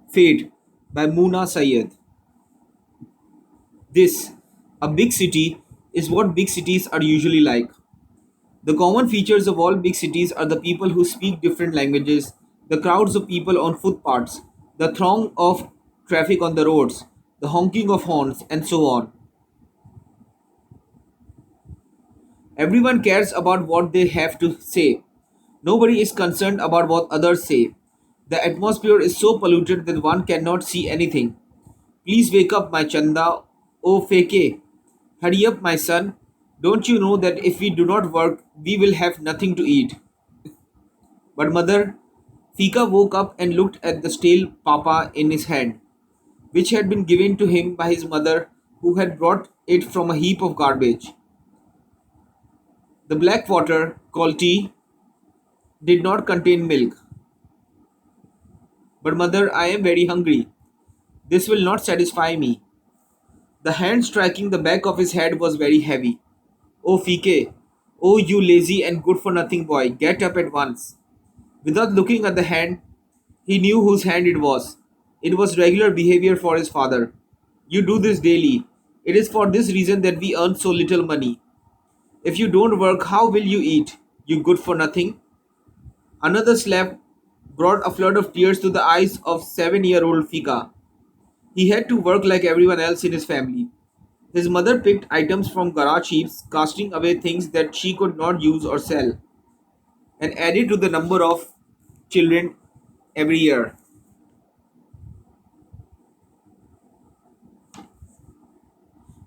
Fate by Muna Sayed. This, a big city, is what big cities are usually like. The common features of all big cities are the people who speak different languages, the crowds of people on footpaths, the throng of traffic on the roads, the honking of horns, and so on. Everyone cares about what they have to say. Nobody is concerned about what others say. The atmosphere is so polluted that one cannot see anything. Please wake up, my Chanda. Oh, Feke. Hurry up, my son. Don't you know that if we do not work, we will have nothing to eat? But mother, Feeka woke up and looked at the stale papa in his hand, which had been given to him by his mother, who had brought it from a heap of garbage. The black water, called tea, did not contain milk. But mother, I am very hungry. This will not satisfy me. The hand striking the back of his head was very heavy. Oh, Fike! Oh, you lazy and good for nothing boy, get up at once. Without looking at the hand, he knew whose hand it was. It was regular behavior for his father. You do this daily. It is for this reason that we earn so little money. If you don't work, how will you eat? You good for nothing. Another slap brought a flood of tears to the eyes of 7-year-old Fika. He had to work like everyone else in his family. His mother picked items from garage heaps, casting away things that she could not use or sell, and added to the number of children every year.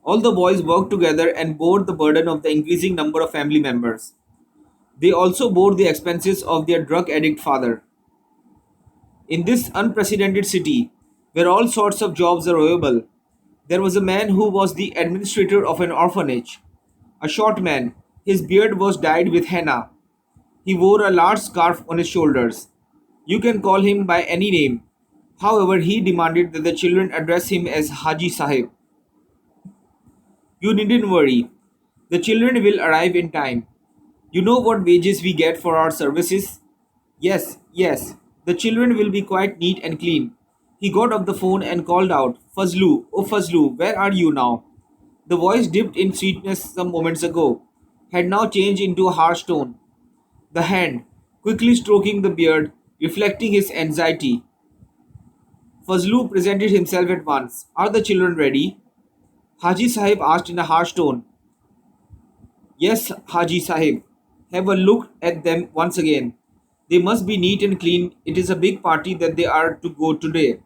All the boys worked together and bore the burden of the increasing number of family members. They also bore the expenses of their drug addict father. In this unprecedented city, where all sorts of jobs are available, there was a man who was the administrator of an orphanage. A short man, his beard was dyed with henna. He wore a large scarf on his shoulders. You can call him by any name. However, he demanded that the children address him as Haji Sahib. You needn't worry. The children will arrive in time. You know what wages we get for our services? Yes, yes. The children will be quite neat and clean. He got off the phone and called out, Fazlu, oh Fazlu, where are you now? The voice dipped in sweetness some moments ago, had now changed into a harsh tone. The hand, quickly stroking the beard, reflecting his anxiety. Fazlu presented himself at once. Are the children ready? Haji Sahib asked in a harsh tone. Yes, Haji Sahib. Have a look at them once again. They must be neat and clean. It is a big party that they are to go today.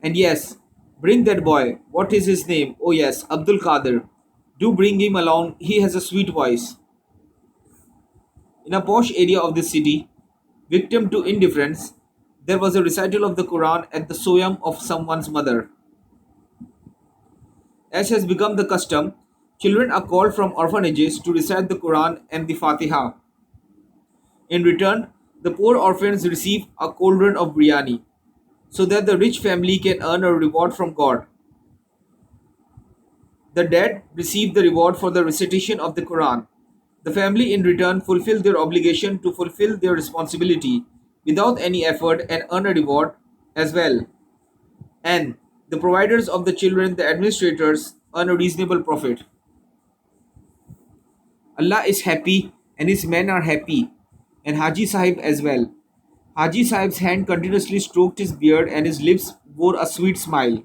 And yes, bring that boy. What is his name? Oh yes, Abdul Qadir. Do bring him along. He has a sweet voice. In a posh area of the city, victim to indifference, there was a recital of the Quran at the soyam of someone's mother. As has become the custom, children are called from orphanages to recite the Quran and the Fatiha. In return, the poor orphans receive a cauldron of biryani, so that the rich family can earn a reward from God. The dead receive the reward for the recitation of the Quran. The family in return fulfill their obligation to fulfill their responsibility without any effort and earn a reward as well. And the providers of the children, the administrators, earn a reasonable profit. Allah is happy and his men are happy, and Haji Sahib as well. Haji Sahib's hand continuously stroked his beard and his lips wore a sweet smile.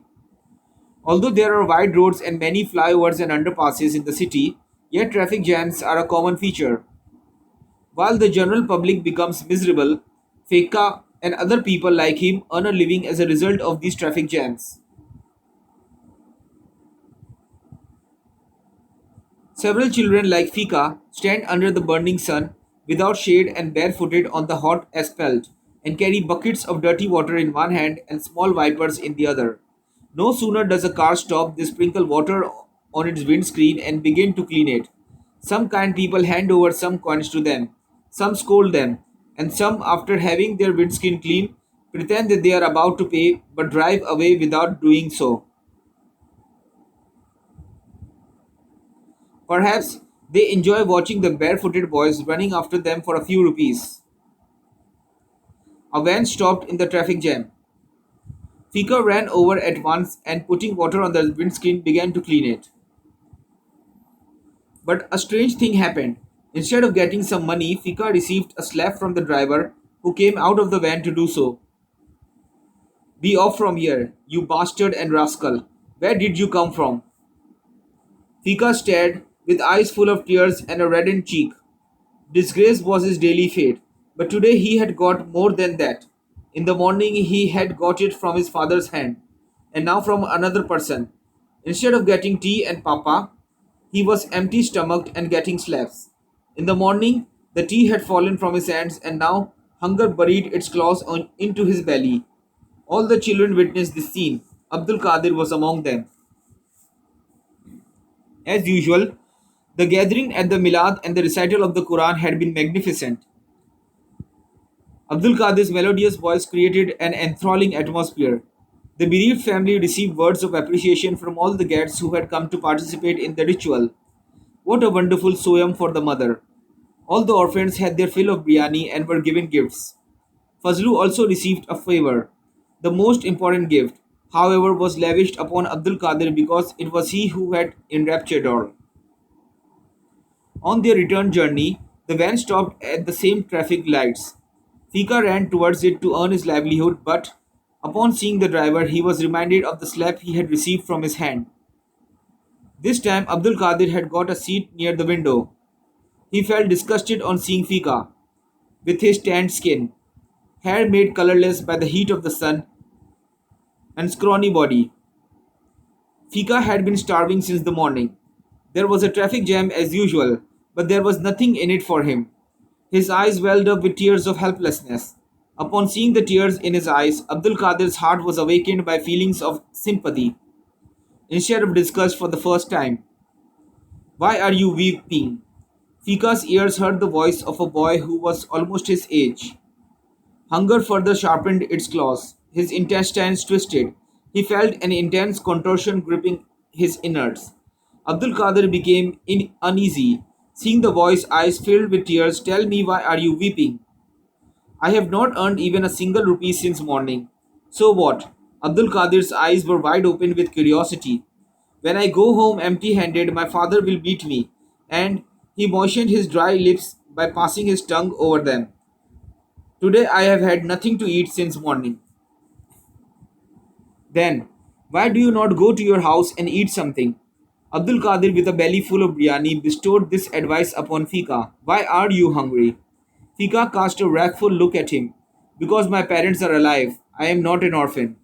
Although there are wide roads and many flyovers and underpasses in the city, yet traffic jams are a common feature. While the general public becomes miserable, Feeka and other people like him earn a living as a result of these traffic jams. Several children like Feeka stand under the burning sun without shade and barefooted on the hot asphalt and carry buckets of dirty water in one hand and small wipers in the other. No sooner does a car stop, they sprinkle water on its windscreen and begin to clean it. Some kind people hand over some coins to them, some scold them, and some, after having their windscreen cleaned, pretend that they are about to pay but drive away without doing so. Perhaps they enjoy watching the barefooted boys running after them for a few rupees. A van stopped in the traffic jam. Feeka ran over at once and putting water on the windscreen began to clean it. But a strange thing happened. Instead of getting some money, Feeka received a slap from the driver who came out of the van to do so. Be off from here, you bastard and rascal. Where did you come from? Feeka stared, with eyes full of tears and a reddened cheek. Disgrace was his daily fate, but today he had got more than that. In the morning he had got it from his father's hand, and now from another person. Instead of getting tea and papa, he was empty stomached and getting slaps. In the morning, the tea had fallen from his hands, and now hunger buried its claws into his belly. All the children witnessed this scene. Abdul Qadir was among them. As usual, the gathering at the Milad and the recital of the Quran had been magnificent. Abdul Qadir's melodious voice created an enthralling atmosphere. The bereaved family received words of appreciation from all the guests who had come to participate in the ritual. What a wonderful soyam for the mother. All the orphans had their fill of biryani and were given gifts. Fazlu also received a favor. The most important gift, however, was lavished upon Abdul Qadir because it was he who had enraptured all. On their return journey, the van stopped at the same traffic lights. Fika ran towards it to earn his livelihood, but upon seeing the driver, he was reminded of the slap he had received from his hand. This time, Abdul Qadir had got a seat near the window. He felt disgusted on seeing Fika, with his tanned skin, hair made colorless by the heat of the sun, and scrawny body. Fika had been starving since the morning. There was a traffic jam as usual, but there was nothing in it for him. His eyes welled up with tears of helplessness. Upon seeing the tears in his eyes, Abdul Qadir's heart was awakened by feelings of sympathy, instead of disgust for the first time. Why are you weeping? Fika's ears heard the voice of a boy who was almost his age. Hunger further sharpened its claws. His intestines twisted. He felt an intense contortion gripping his innards. Abdul Qadir became uneasy. Seeing the boy's eyes filled with tears, tell me, why are you weeping? I have not earned even a single rupee since morning. So what? Abdul Qadir's eyes were wide open with curiosity. When I go home empty handed, my father will beat me. And he moistened his dry lips by passing his tongue over them. Today I have had nothing to eat since morning. Then, why do you not go to your house and eat something? Abdul Qadir, with a belly full of biryani, bestowed this advice upon Fika. Why are you hungry? Fika cast a wrathful look at him. Because my parents are alive. I am not an orphan.